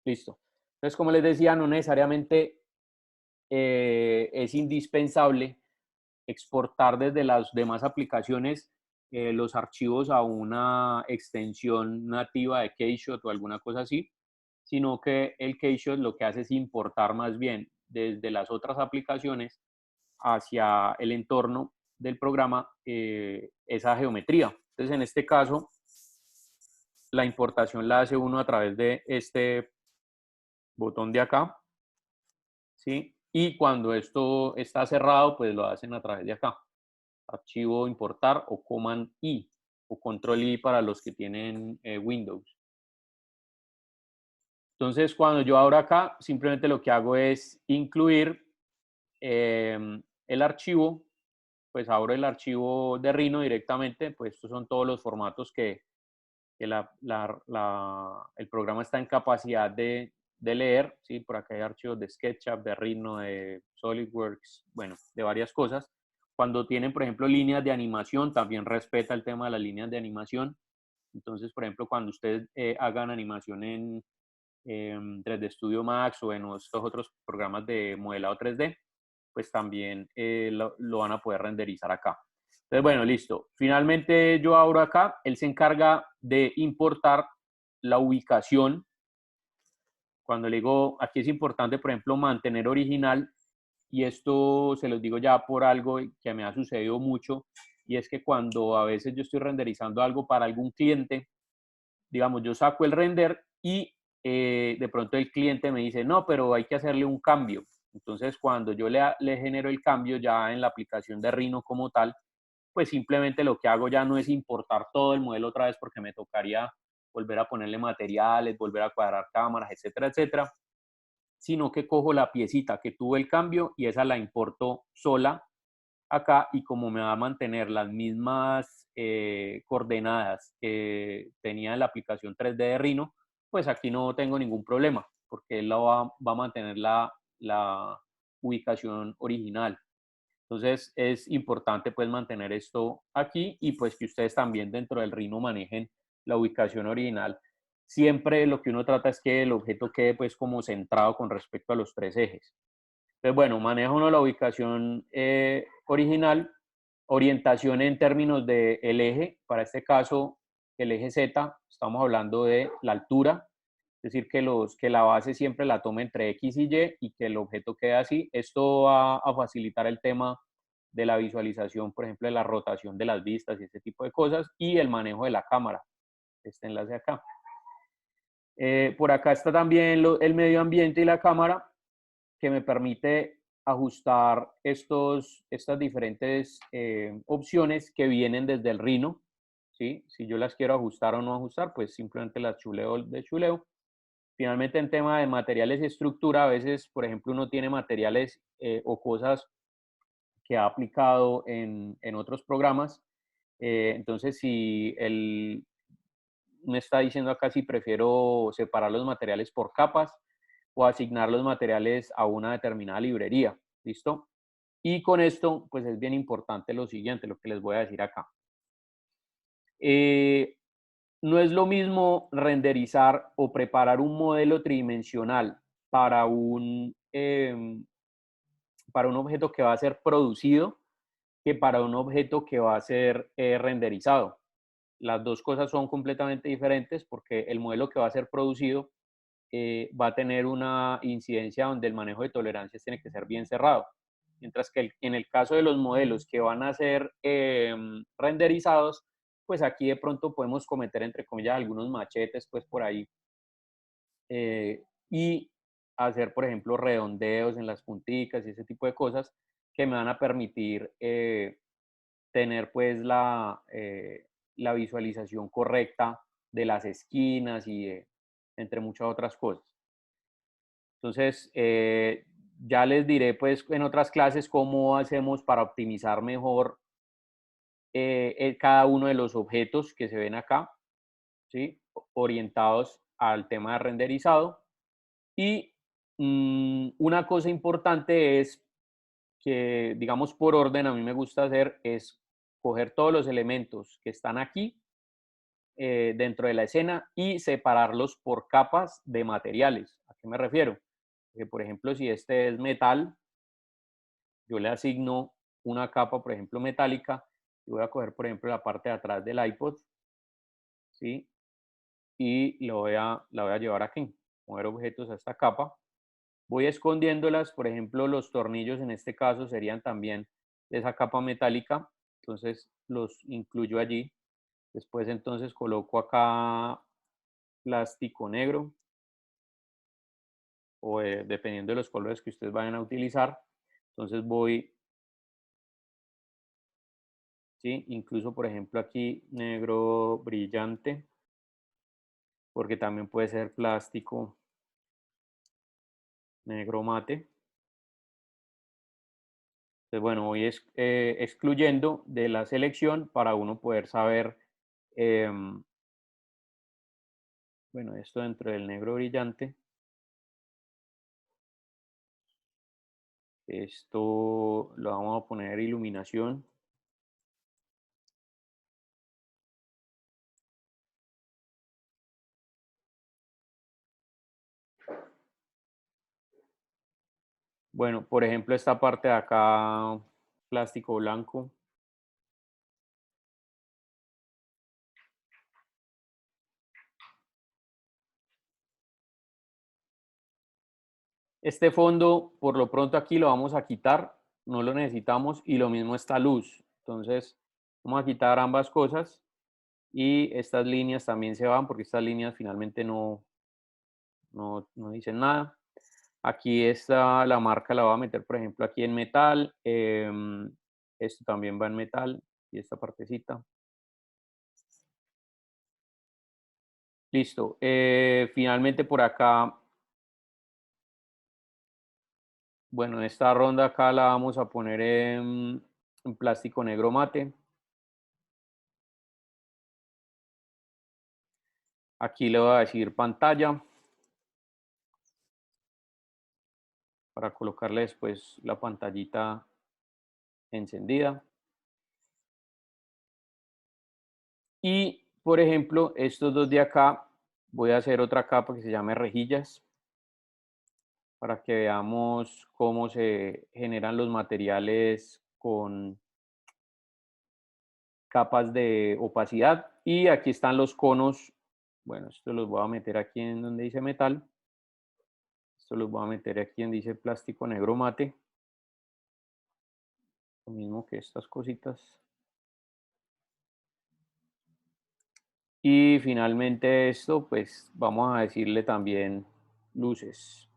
Listo. Entonces, como les decía, no necesariamente es indispensable exportar desde las demás aplicaciones los archivos a una extensión nativa de Keyshot o alguna cosa así, sino que el Keyshot lo que hace es importar más bien desde las otras aplicaciones hacia el entorno del programa esa geometría. Entonces, en este caso, la importación la hace uno a través de este botón de acá, ¿sí? Y cuando esto está cerrado, pues lo hacen a través de acá. Archivo importar o Command I o Control I para los que tienen Windows. Entonces, cuando yo abro acá, simplemente lo que hago es incluir el archivo, pues abro el archivo de Rhino directamente, pues estos son todos los formatos que el programa está en capacidad de leer, ¿sí? Por acá hay archivos de SketchUp, de Rhino, de SolidWorks, bueno, de varias cosas. Cuando tienen, por ejemplo, líneas de animación, también respeta el tema de las líneas de animación. Entonces, por ejemplo, cuando ustedes hagan animación en 3D Studio Max o en estos otros programas de modelado 3D, pues también lo van a poder renderizar acá. Entonces, bueno, listo. Finalmente yo abro acá, él se encarga de importar la ubicación. Cuando le digo, aquí es importante, por ejemplo, mantener original, y esto se los digo ya por algo que me ha sucedido mucho, y es que cuando a veces yo estoy renderizando algo para algún cliente, digamos, yo saco el render y de pronto el cliente me dice, no, pero hay que hacerle un cambio. Entonces, cuando yo le genero el cambio ya en la aplicación de Rhino como tal, pues simplemente lo que hago ya no es importar todo el modelo otra vez porque me tocaría volver a ponerle materiales, volver a cuadrar cámaras, etcétera, etcétera, sino que cojo la piecita que tuvo el cambio y esa la importo sola acá, y como me va a mantener las mismas coordenadas que tenía en la aplicación 3D de Rhino, pues aquí no tengo ningún problema porque él va a mantener la ubicación original. Entonces es importante pues mantener esto aquí y pues que ustedes también dentro del Rhino manejen la ubicación original. Siempre lo que uno trata es que el objeto quede pues como centrado con respecto a los tres ejes. Entonces, bueno, maneja uno la ubicación original, orientación en términos del eje, para este caso el eje Z, estamos hablando de la altura, es decir, que la base siempre la tome entre X y Y y que el objeto quede así. Esto va a facilitar el tema de la visualización, por ejemplo, de la rotación de las vistas y ese tipo de cosas, y el manejo de la cámara, este enlace acá. Por acá está también el medio ambiente y la cámara, que me permite ajustar estas diferentes opciones que vienen desde el Rhino, ¿sí? Si yo las quiero ajustar o no ajustar, pues simplemente las chuleo de chuleo. Finalmente, en tema de materiales y estructura, a veces, por ejemplo, uno tiene materiales o cosas que ha aplicado en otros programas. Entonces, si él me está diciendo acá si prefiero separar los materiales por capas o asignar los materiales a una determinada librería. ¿Listo? Y con esto, pues es bien importante lo siguiente, lo que les voy a decir acá. Eh, no es lo mismo renderizar o preparar un modelo tridimensional para para un objeto que va a ser producido que para un objeto que va a ser renderizado. Las dos cosas son completamente diferentes porque el modelo que va a ser producido va a tener una incidencia donde el manejo de tolerancias tiene que ser bien cerrado. Mientras que en el caso de los modelos que van a ser renderizados, pues aquí de pronto podemos cometer, entre comillas, algunos machetes, pues por ahí, y hacer, por ejemplo, redondeos en las punticas y ese tipo de cosas que me van a permitir tener pues la visualización correcta de las esquinas y entre muchas otras cosas. Entonces, ya les diré pues en otras clases cómo hacemos para optimizar mejor cada uno de los objetos que se ven acá, ¿sí? Orientados al tema de renderizado. Y una cosa importante es que, digamos, por orden, a mí me gusta hacer es coger todos los elementos que están aquí, dentro de la escena y separarlos por capas de materiales. ¿A qué me refiero? Que, por ejemplo, si este es metal, yo le asigno una capa, por ejemplo, metálica, y voy a coger, por ejemplo, la parte de atrás del iPod, ¿sí? Y la voy a llevar aquí, mover objetos a esta capa. Voy escondiéndolas, por ejemplo, los tornillos en este caso serían también de esa capa metálica, entonces los incluyo allí. Después entonces coloco acá plástico negro, o dependiendo de los colores que ustedes vayan a utilizar. Entonces voy, ¿sí? Incluso por ejemplo aquí negro brillante, porque también puede ser plástico negro mate. Entonces, bueno, voy excluyendo de la selección para uno poder saber, em, bueno, esto dentro del negro brillante, esto lo vamos a poner iluminación. Bueno, por ejemplo, esta parte de acá, plástico blanco. Este fondo, por lo pronto aquí lo vamos a quitar, no lo necesitamos, y lo mismo esta luz. Entonces, vamos a quitar ambas cosas y estas líneas también se van porque estas líneas finalmente no dicen nada. Aquí está la marca, la voy a meter, por ejemplo, aquí en metal. Esto también va en metal y esta partecita. Listo. Finalmente por acá, bueno, esta ronda acá la vamos a poner en plástico negro mate. Aquí le voy a decir pantalla para colocarle después la pantallita encendida. Y, por ejemplo, estos dos de acá, voy a hacer otra capa que se llame rejillas para que veamos cómo se generan los materiales con capas de opacidad. Y aquí están los conos. Bueno, esto los voy a meter aquí en donde dice metal. Esto los voy a meter aquí en dice plástico negro mate. Lo mismo que estas cositas. Y finalmente esto, pues vamos a decirle también luces.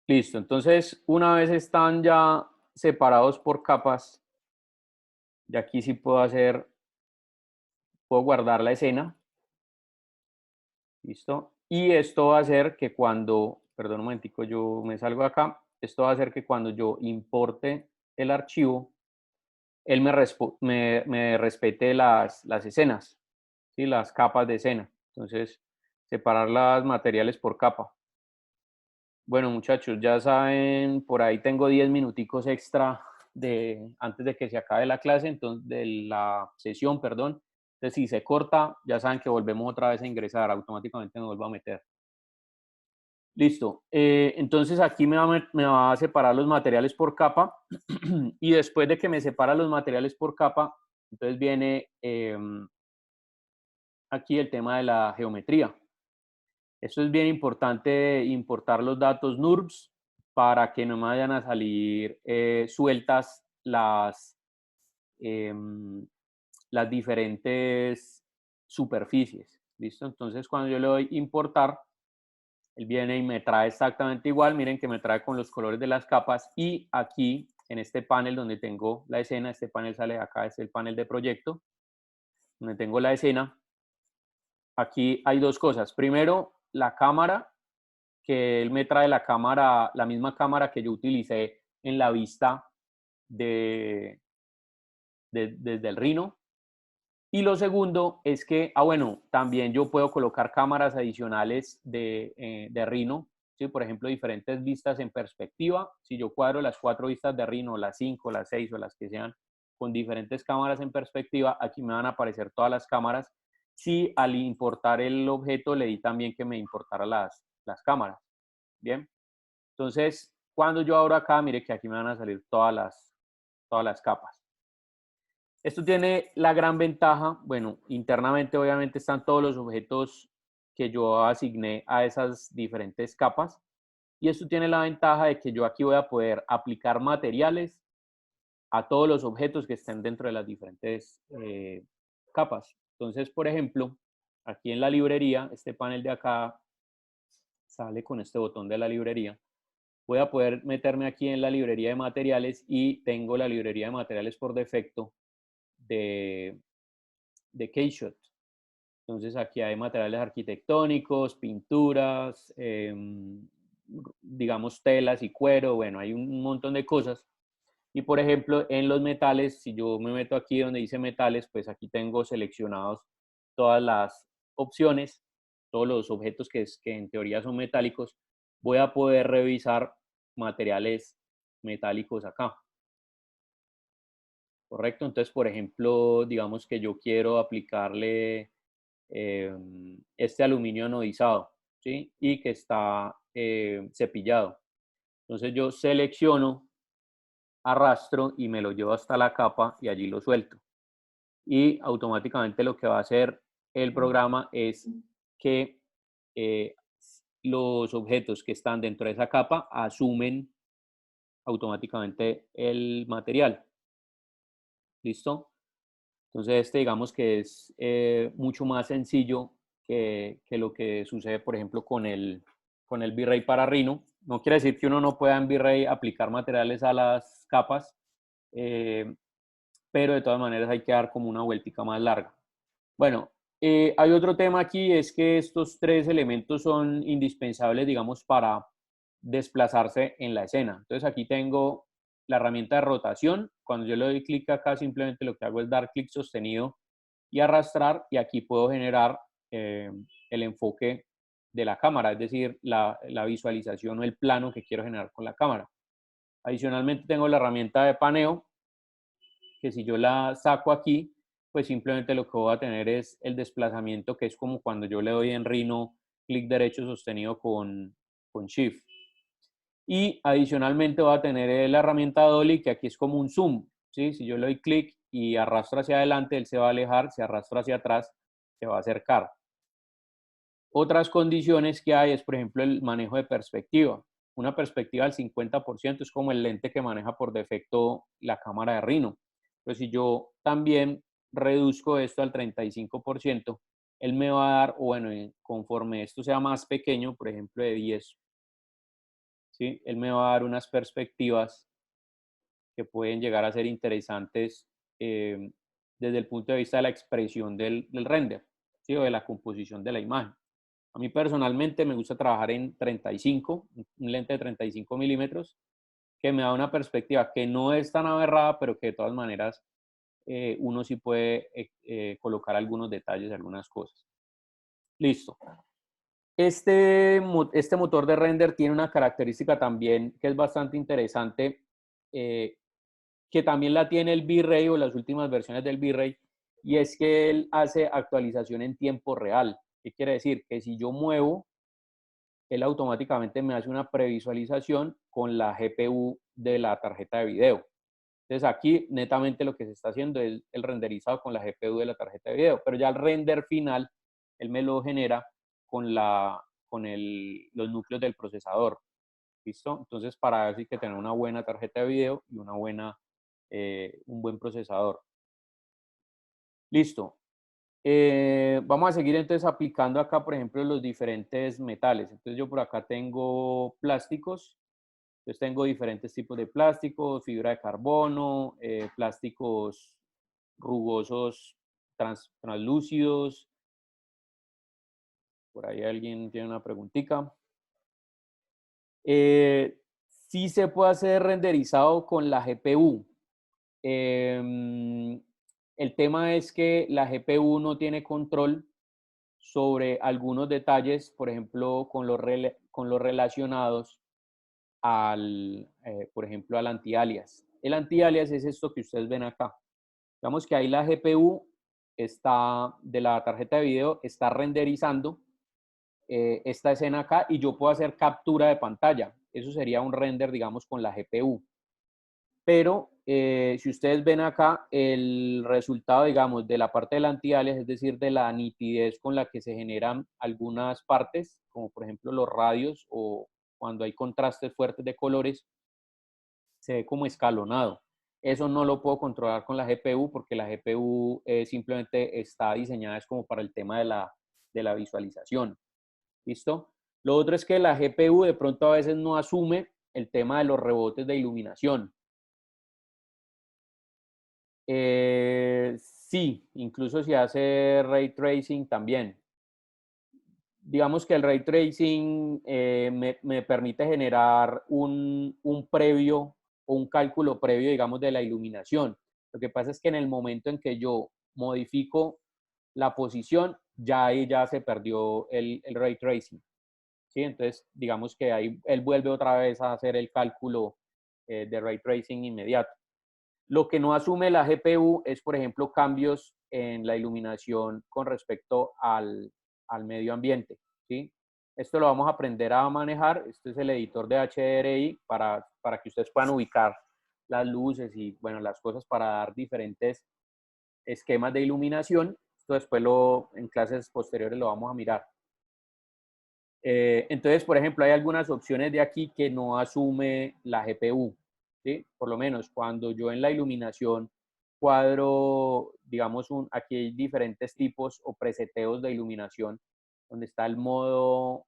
Listo, entonces una vez están ya separados por capas, y aquí sí puedo guardar la escena. Listo. Y esto va a hacer que cuando, perdón un momentico, yo me salgo de acá, esto va a hacer que cuando yo importe el archivo, él me respete las escenas, ¿sí? Las capas de escena. Entonces, separar los materiales por capa. Bueno, muchachos, ya saben, por ahí tengo 10 minuticos extra antes de que se acabe la clase, entonces, de la sesión, perdón. Entonces, si se corta, ya saben que volvemos otra vez a ingresar, automáticamente me vuelvo a meter. Listo. Entonces, aquí me va a separar los materiales por capa y después de que me separa los materiales por capa, entonces viene aquí el tema de la geometría. Esto es bien importante, importar los datos NURBS para que no me vayan a salir sueltas las diferentes superficies. ¿Listo? Entonces, cuando yo le doy importar, él viene y me trae exactamente igual. Miren que me trae con los colores de las capas. Y aquí, en este panel donde tengo la escena, este panel sale de acá, es el panel de proyecto, donde tengo la escena. Aquí hay dos cosas. Primero, la cámara, que él me trae la misma cámara que yo utilicé en la vista desde el Rhino. Y lo segundo es que, bueno, también yo puedo colocar cámaras adicionales de Rhino, ¿sí? Por ejemplo, diferentes vistas en perspectiva. Si yo cuadro las 4 vistas de Rhino, las 5, las 6 o las que sean, con diferentes cámaras en perspectiva, aquí me van a aparecer todas las cámaras. Si al importar el objeto le di también que me importara las cámaras. Bien. Entonces, cuando yo abro acá, mire que aquí me van a salir todas las capas. Esto tiene la gran ventaja, bueno, internamente obviamente están todos los objetos que yo asigné a esas diferentes capas. Y esto tiene la ventaja de que yo aquí voy a poder aplicar materiales a todos los objetos que estén dentro de las diferentes capas. Entonces, por ejemplo, aquí en la librería, este panel de acá sale con este botón de la librería. Voy a poder meterme aquí en la librería de materiales y tengo la librería de materiales por defecto de Keyshot. Entonces aquí hay materiales arquitectónicos, pinturas, digamos telas y cuero, bueno, hay un montón de cosas. Y por ejemplo, en los metales, si yo me meto aquí donde dice metales, pues aquí tengo seleccionados todas las opciones, todos los objetos que en teoría son metálicos. Voy a poder revisar materiales metálicos acá. ¿Correcto? Entonces, por ejemplo, digamos que yo quiero aplicarle este aluminio anodizado, ¿sí? Y que está cepillado. Entonces yo selecciono, arrastro y me lo llevo hasta la capa y allí lo suelto. Y automáticamente lo que va a hacer el programa es que los objetos que están dentro de esa capa asumen automáticamente el material. ¿Listo? Entonces, este digamos que es mucho más sencillo que lo que sucede, por ejemplo, con el V-Ray para Rhino. No quiere decir que uno no pueda en V-Ray aplicar materiales a las capas, eh, pero de todas maneras hay que dar como una vueltica más larga. Bueno, hay otro tema aquí, es que estos tres elementos son indispensables, digamos, para desplazarse en la escena. Entonces aquí tengo la herramienta de rotación. Cuando yo le doy clic acá, simplemente lo que hago es dar clic sostenido y arrastrar, y aquí puedo generar el enfoque de la cámara, es decir, la visualización o el plano que quiero generar con la cámara. Adicionalmente tengo la herramienta de paneo, que si yo la saco aquí, pues simplemente lo que voy a tener es el desplazamiento, que es como cuando yo le doy en Rhino clic derecho sostenido con Shift. Y adicionalmente voy a tener la herramienta Dolly, que aquí es como un zoom, ¿sí? Si yo le doy clic y arrastro hacia adelante, él se va a alejar; si arrastro hacia atrás, se va a acercar. Otras condiciones que hay es, por ejemplo, el manejo de perspectiva. Una perspectiva al 50% es como el lente que maneja por defecto la cámara de Rhino. Pero si yo también reduzco esto al 35%, él me va a dar, o bueno, conforme esto sea más pequeño, por ejemplo, de 10, ¿sí? Él me va a dar unas perspectivas que pueden llegar a ser interesantes desde el punto de vista de la expresión del render, ¿sí? O de la composición de la imagen. A mí personalmente me gusta trabajar en 35, un lente de 35 milímetros, que me da una perspectiva que no es tan aberrada, pero que de todas maneras uno sí puede colocar algunos detalles, algunas cosas. Listo. Este motor de render tiene una característica también que es bastante interesante, que también la tiene el V-Ray o las últimas versiones del V-Ray, y es que él hace actualización en tiempo real. ¿Qué quiere decir? Que si yo muevo, él automáticamente me hace una previsualización con la GPU de la tarjeta de video. Entonces aquí netamente lo que se está haciendo es el renderizado con la GPU de la tarjeta de video, pero ya el render final, él me lo genera con los núcleos del procesador. ¿Listo? Entonces para eso hay que tener una buena tarjeta de video y un buen procesador. Listo. Vamos a seguir entonces aplicando acá, por ejemplo, los diferentes metales. Entonces yo por acá tengo plásticos. Entonces tengo diferentes tipos de plásticos: fibra de carbono, plásticos rugosos translúcidos. Por ahí alguien tiene una preguntita. Sí se puede hacer renderizado con la GPU. El tema es que la GPU no tiene control sobre algunos detalles, por ejemplo, con los relacionados por ejemplo, al anti-alias. El anti-alias es esto que ustedes ven acá. Digamos que ahí la GPU está, de la tarjeta de video está renderizando esta escena acá y yo puedo hacer captura de pantalla. Eso sería un render, digamos, con la GPU. Pero si ustedes ven acá el resultado, digamos, de la parte del anti-alias, es decir, de la nitidez con la que se generan algunas partes, como por ejemplo los radios o cuando hay contrastes fuertes de colores, se ve como escalonado. Eso no lo puedo controlar con la GPU porque la GPU simplemente está diseñada es como para el tema de la visualización. ¿Listo? Lo otro es que la GPU de pronto a veces no asume el tema de los rebotes de iluminación. Sí, incluso si hace ray tracing también. Digamos que el ray tracing me permite generar un previo o un cálculo previo, digamos, de la iluminación. Lo que pasa es que en el momento en que yo modifico la posición, ya ahí ya se perdió el ray tracing. ¿Sí? Entonces, digamos que ahí él vuelve otra vez a hacer el cálculo de ray tracing inmediato. Lo que no asume la GPU es, por ejemplo, cambios en la iluminación con respecto al medio ambiente. ¿Sí? Esto lo vamos a aprender a manejar. Este es el editor de HDRI para que ustedes puedan ubicar las luces y, bueno, las cosas para dar diferentes esquemas de iluminación. Esto después en clases posteriores lo vamos a mirar. Entonces, por ejemplo, hay algunas opciones de aquí que no asume la GPU. ¿Sí? Por lo menos cuando yo en la iluminación cuadro, digamos, aquí hay diferentes tipos o preseteos de iluminación, donde está el modo,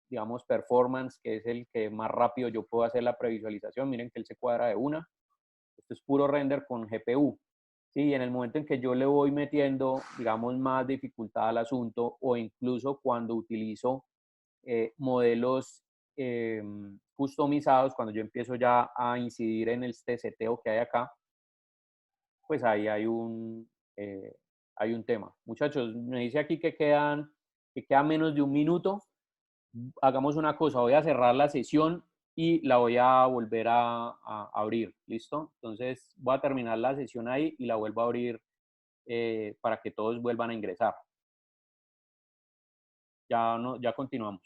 digamos, performance, que es el que más rápido yo puedo hacer la previsualización. Miren que él se cuadra de una. Esto es puro render con GPU. Sí, y en el momento en que yo le voy metiendo, digamos, más dificultad al asunto o incluso cuando utilizo modelos customizados, cuando yo empiezo ya a incidir en este seteo que hay acá, pues ahí hay un tema. Muchachos, me dice aquí que queda menos de un minuto. Hagamos una cosa, voy a cerrar la sesión y la voy a volver a abrir, ¿listo? Entonces voy a terminar la sesión ahí y la vuelvo a abrir para que todos vuelvan a ingresar. Ya, no, ya continuamos.